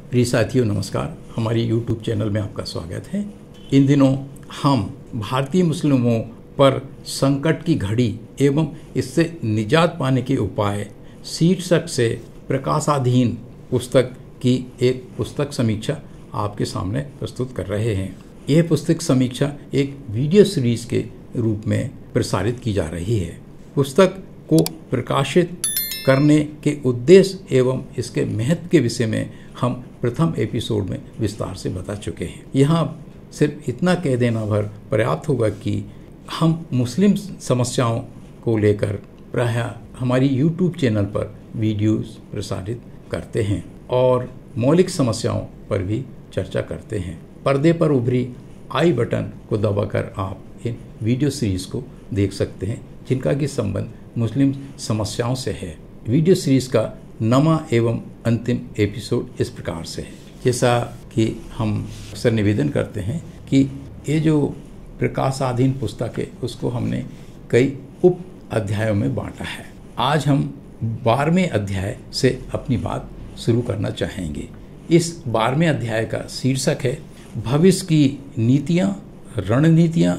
प्रिय साथियों नमस्कार, हमारी YouTube चैनल में आपका स्वागत है। इन दिनों हम भारतीय मुस्लिमों पर संकट की घड़ी एवं इससे निजात पाने के उपाय शीर्षक से प्रकाशाधीन पुस्तक की एक पुस्तक समीक्षा आपके सामने प्रस्तुत कर रहे हैं। यह पुस्तक समीक्षा एक वीडियो सीरीज के रूप में प्रसारित की जा रही है। पुस्तक को प्रकाशित करने के उद्देश्य एवं इसके महत्व के विषय में हम प्रथम एपिसोड में विस्तार से बता चुके हैं। यहाँ सिर्फ इतना कह देना भर पर्याप्त होगा कि हम मुस्लिम समस्याओं को लेकर प्रायः हमारी YouTube चैनल पर वीडियोस प्रसारित करते हैं और मौलिक समस्याओं पर भी चर्चा करते हैं। पर्दे पर उभरी आई बटन को दबाकर आप इन वीडियो सीरीज को देख सकते हैं जिनका कि संबंध मुस्लिम समस्याओं से है। वीडियो सीरीज का नवा एवं अंतिम एपिसोड इस प्रकार से है। जैसा कि हम अक्सर निवेदन करते हैं कि ये जो प्रकाशाधीन पुस्तक है उसको हमने कई उप अध्यायों में बांटा है। आज हम 12वें अध्याय से अपनी बात शुरू करना चाहेंगे। इस 12वें अध्याय का शीर्षक है भविष्य की नीतियाँ, रणनीतियाँ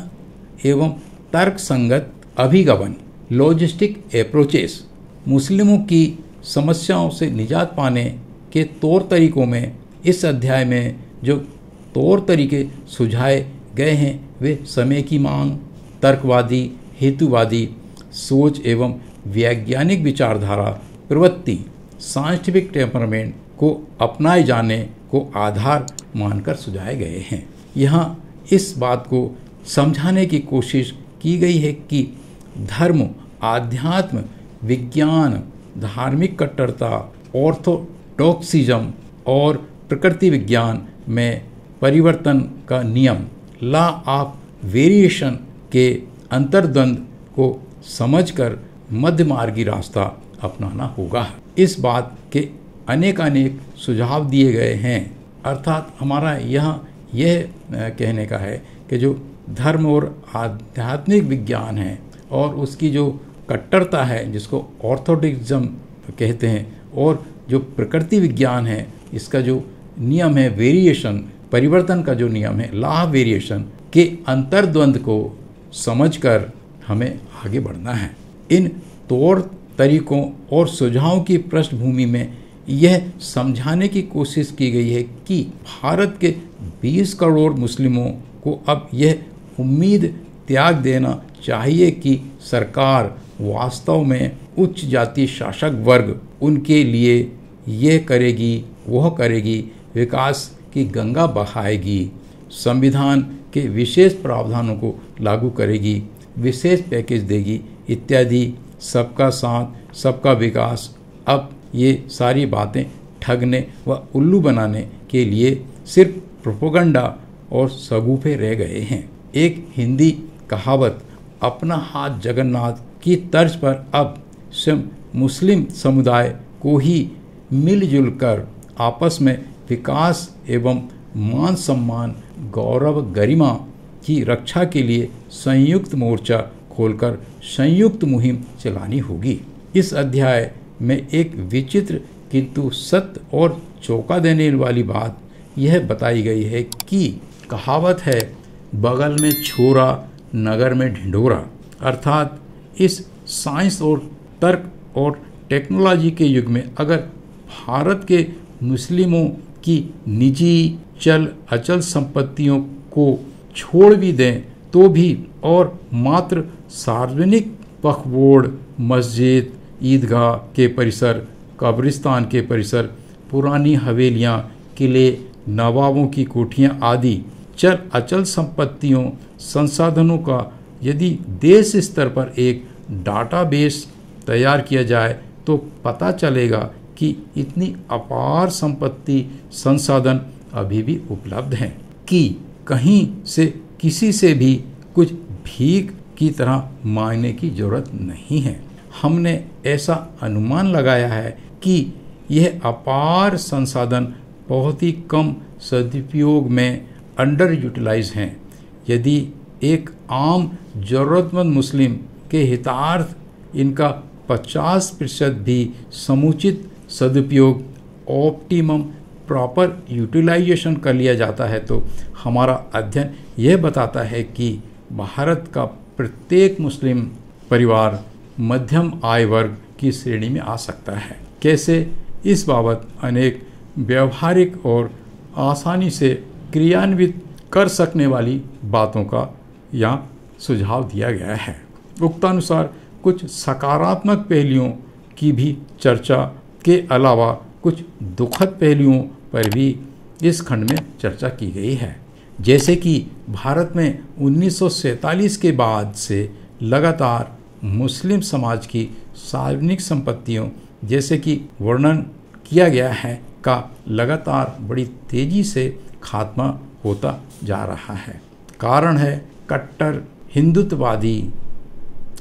एवं तर्क संगत अभिगमन, लॉजिस्टिक अप्रोचेस। मुस्लिमों की समस्याओं से निजात पाने के तौर तरीकों में इस अध्याय में जो तौर तरीके सुझाए गए हैं वे समय की मांग, तर्कवादी, हेतुवादी सोच एवं वैज्ञानिक विचारधारा प्रवृत्ति, साइंटिफिक टेम्परामेंट को अपनाए जाने को आधार मानकर सुझाए गए हैं। यहाँ इस बात को समझाने की कोशिश की गई है कि धर्म, आध्यात्म, विज्ञान, धार्मिक कट्टरता, ऑर्थोडॉक्सिज्म और प्रकृति विज्ञान में परिवर्तन का नियम, लॉ ऑफ वेरिएशन के अंतर्द्वंद को समझकर मध्यमार्गी रास्ता अपनाना होगा। इस बात के अनेक सुझाव दिए गए हैं। अर्थात हमारा यह कहने का है कि जो धर्म और आध्यात्मिक विज्ञान है और उसकी जो कट्टरता है जिसको ऑर्थोडॉक्सिज्म कहते हैं, और जो प्रकृति विज्ञान है इसका जो नियम है वेरिएशन, परिवर्तन का जो नियम है, लॉ ऑफ वेरिएशन के अंतर्द्वंद को समझकर हमें आगे बढ़ना है। इन तौर तरीकों और सुझावों की पृष्ठभूमि में यह समझाने की कोशिश की गई है कि भारत के 20 करोड़ मुस्लिमों को अब यह उम्मीद त्याग देना चाहिए कि सरकार वास्तव में उच्च जाति शासक वर्ग उनके लिए यह करेगी, वह करेगी, विकास की गंगा बहाएगी, संविधान के विशेष प्रावधानों को लागू करेगी, विशेष पैकेज देगी इत्यादि। सबका साथ, सबका विकास, अब ये सारी बातें ठगने व उल्लू बनाने के लिए सिर्फ प्रोपेगेंडा और सगुफे रह गए हैं। एक हिंदी कहावत अपना हाथ जगन्नाथ की तर्ज पर अब मुस्लिम समुदाय को ही मिलजुल कर आपस में विकास एवं मान सम्मान, गौरव, गरिमा की रक्षा के लिए संयुक्त मोर्चा खोलकर संयुक्त मुहिम चलानी होगी। इस अध्याय में एक विचित्र किंतु सत्य और चौंका देने वाली बात यह बताई गई है कि कहावत है बगल में छोरा नगर में ढिंढोरा। अर्थात इस साइंस और तर्क और टेक्नोलॉजी के युग में अगर भारत के मुस्लिमों की निजी चल अचल संपत्तियों को छोड़ भी दें तो भी और मात्र सार्वजनिक वक्फ बोर्ड, मस्जिद, ईदगाह के परिसर, कब्रिस्तान के परिसर, पुरानी हवेलियाँ, किले, नवाबों की कोठियाँ आदि चल अचल संपत्तियों, संसाधनों का यदि देश स्तर पर एक डाटाबेस तैयार किया जाए तो पता चलेगा कि इतनी अपार संपत्ति, संसाधन अभी भी उपलब्ध हैं कि कहीं से किसी से भी कुछ भीख की तरह मांगने की जरूरत नहीं है। हमने ऐसा अनुमान लगाया है कि यह अपार संसाधन बहुत ही कम सदुपयोग में अंडर यूटिलाइज हैं। यदि एक आम ज़रूरतमंद मुस्लिम के हितार्थ इनका 50% भी समुचित सदुपयोग, ऑप्टिमम प्रॉपर यूटिलाइजेशन कर लिया जाता है तो हमारा अध्ययन यह बताता है कि भारत का प्रत्येक मुस्लिम परिवार मध्यम आय वर्ग की श्रेणी में आ सकता है। कैसे, इस बाबत अनेक व्यवहारिक और आसानी से क्रियान्वित कर सकने वाली बातों का यहाँ सुझाव दिया गया है। उक्तानुसार कुछ सकारात्मक पहलुओं की भी चर्चा के अलावा कुछ दुखद पहलुओं पर भी इस खंड में चर्चा की गई है। जैसे कि भारत में 1947 के बाद से लगातार मुस्लिम समाज की सार्वजनिक संपत्तियों, जैसे कि वर्णन किया गया है, का लगातार बड़ी तेजी से खात्मा होता जा रहा है। कारण है कट्टर हिंदुत्ववादी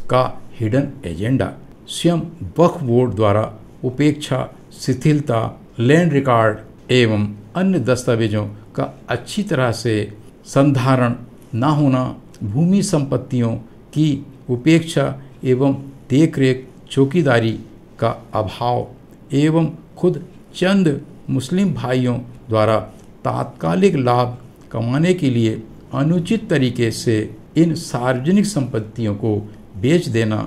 का हिडन एजेंडा। स्वयं वक्फ बोर्ड द्वारा उपेक्षा, शिथिलता, लैंड रिकॉर्ड एवं अन्य दस्तावेजों का अच्छी तरह से संधारण न होना, भूमि संपत्तियों की उपेक्षा एवं देखरेख, चौकीदारी का अभाव एवं खुद चंद मुस्लिम भाइयों द्वारा तात्कालिक लाभ कमाने के लिए अनुचित तरीके से इन सार्वजनिक संपत्तियों को बेच देना,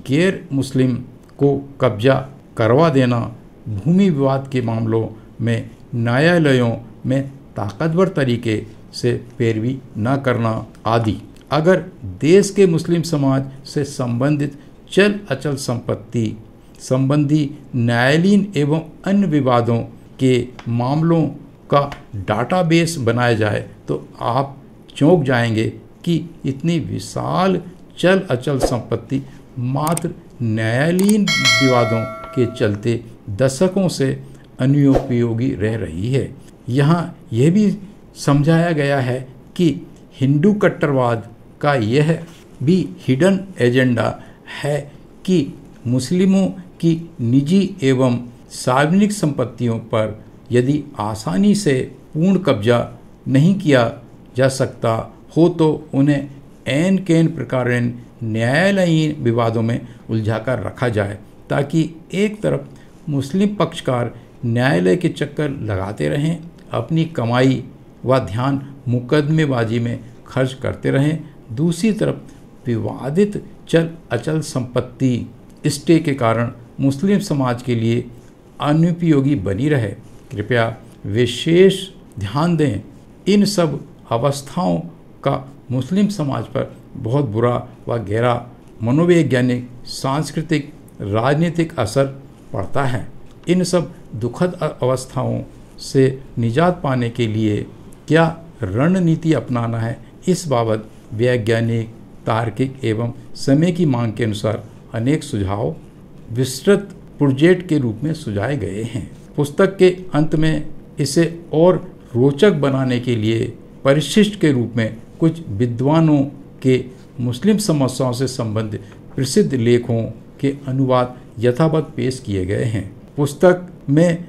गैर मुस्लिम को कब्जा करवा देना, भूमि विवाद के मामलों में न्यायालयों में ताकतवर तरीके से पैरवी न करना आदि। अगर देश के मुस्लिम समाज से संबंधित चल अचल संपत्ति संबंधी न्यायालयीन एवं अन्य विवादों के मामलों का डाटाबेस बनाया जाए तो आप चौंक जाएंगे कि इतनी विशाल चल अचल संपत्ति मात्र न्यायालयीन विवादों के चलते दशकों से अनुपयोगी रह रही है। यहाँ यह भी समझाया गया है कि हिंदू कट्टरवाद का यह भी हिडन एजेंडा है कि मुस्लिमों की निजी एवं सार्वजनिक संपत्तियों पर यदि आसानी से पूर्ण कब्जा नहीं किया जा सकता हो तो उन्हें ऐन कैन प्रकार न्यायालयीन विवादों में उलझाकर रखा जाए, ताकि एक तरफ मुस्लिम पक्षकार न्यायालय के चक्कर लगाते रहें, अपनी कमाई व ध्यान मुकदमेबाजी में खर्च करते रहें, दूसरी तरफ विवादित चल अचल संपत्ति स्टे के कारण मुस्लिम समाज के लिए अनुपयोगी बनी रहे। कृपया विशेष ध्यान दें, इन सब अवस्थाओं का मुस्लिम समाज पर बहुत बुरा व गहरा मनोवैज्ञानिक, सांस्कृतिक, राजनीतिक असर पड़ता है। इन सब दुखद अवस्थाओं से निजात पाने के लिए क्या रणनीति अपनाना है, इस बाबत वैज्ञानिक, तार्किक एवं समय की मांग के अनुसार अनेक सुझाव विस्तृत प्रोजेक्ट के रूप में सुझाए गए हैं। पुस्तक के अंत में इसे और रोचक बनाने के लिए परिशिष्ट के रूप में कुछ विद्वानों के मुस्लिम समस्याओं से संबंधित प्रसिद्ध लेखों के अनुवाद यथावत पेश किए गए हैं। पुस्तक में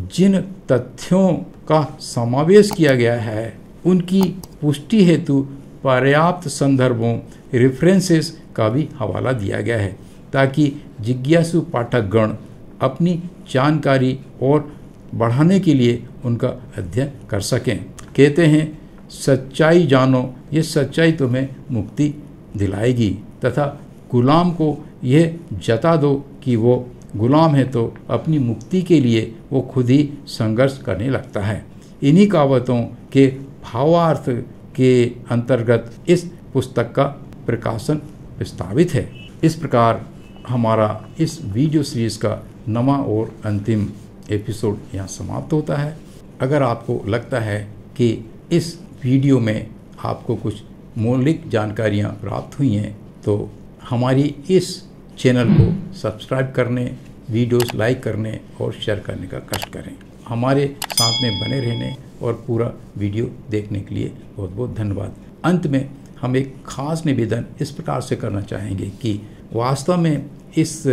जिन तथ्यों का समावेश किया गया है उनकी पुष्टि हेतु पर्याप्त संदर्भों, रेफरेंसेस का भी हवाला दिया गया है, ताकि जिज्ञासु पाठकगण अपनी जानकारी और बढ़ाने के लिए उनका अध्ययन कर सकें। कहते हैं सच्चाई जानो, ये सच्चाई तुम्हें मुक्ति दिलाएगी, तथा गुलाम को यह जता दो कि वो गुलाम है तो अपनी मुक्ति के लिए वो खुद ही संघर्ष करने लगता है। इन्हीं कहावतों के भावार्थ के अंतर्गत इस पुस्तक का प्रकाशन प्रस्तावित है। इस प्रकार हमारा इस वीडियो सीरीज़ का नवा और अंतिम एपिसोड यहाँ समाप्त होता है। अगर आपको लगता है कि इस वीडियो में आपको कुछ मौलिक जानकारियाँ प्राप्त हुई हैं तो हमारी इस चैनल को सब्सक्राइब करने, वीडियोस लाइक करने और शेयर करने का कष्ट करें। हमारे साथ में बने रहने और पूरा वीडियो देखने के लिए बहुत बहुत धन्यवाद। अंत में हम एक खास निवेदन इस प्रकार से करना चाहेंगे कि वास्तव में इस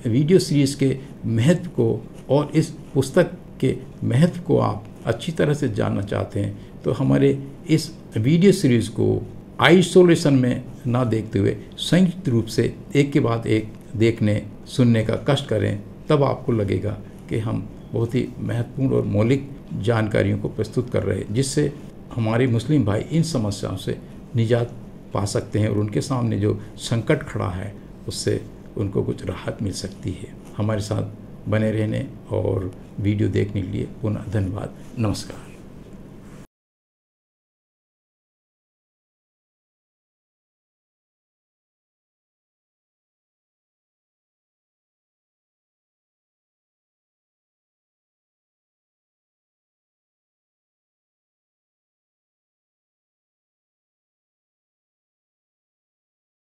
वीडियो सीरीज़ के महत्व को और इस पुस्तक के महत्व को आप अच्छी तरह से जानना चाहते हैं तो हमारे इस वीडियो सीरीज़ को आइसोलेशन में ना देखते हुए संयुक्त रूप से एक के बाद एक देखने सुनने का कष्ट करें, तब आपको लगेगा कि हम बहुत ही महत्वपूर्ण और मौलिक जानकारियों को प्रस्तुत कर रहे हैं, जिससे हमारे मुस्लिम भाई इन समस्याओं से निजात पा सकते हैं और उनके सामने जो संकट खड़ा है उससे उनको कुछ राहत मिल सकती है। हमारे साथ बने रहने और वीडियो देखने के लिए पुनः धन्यवाद। नमस्कार।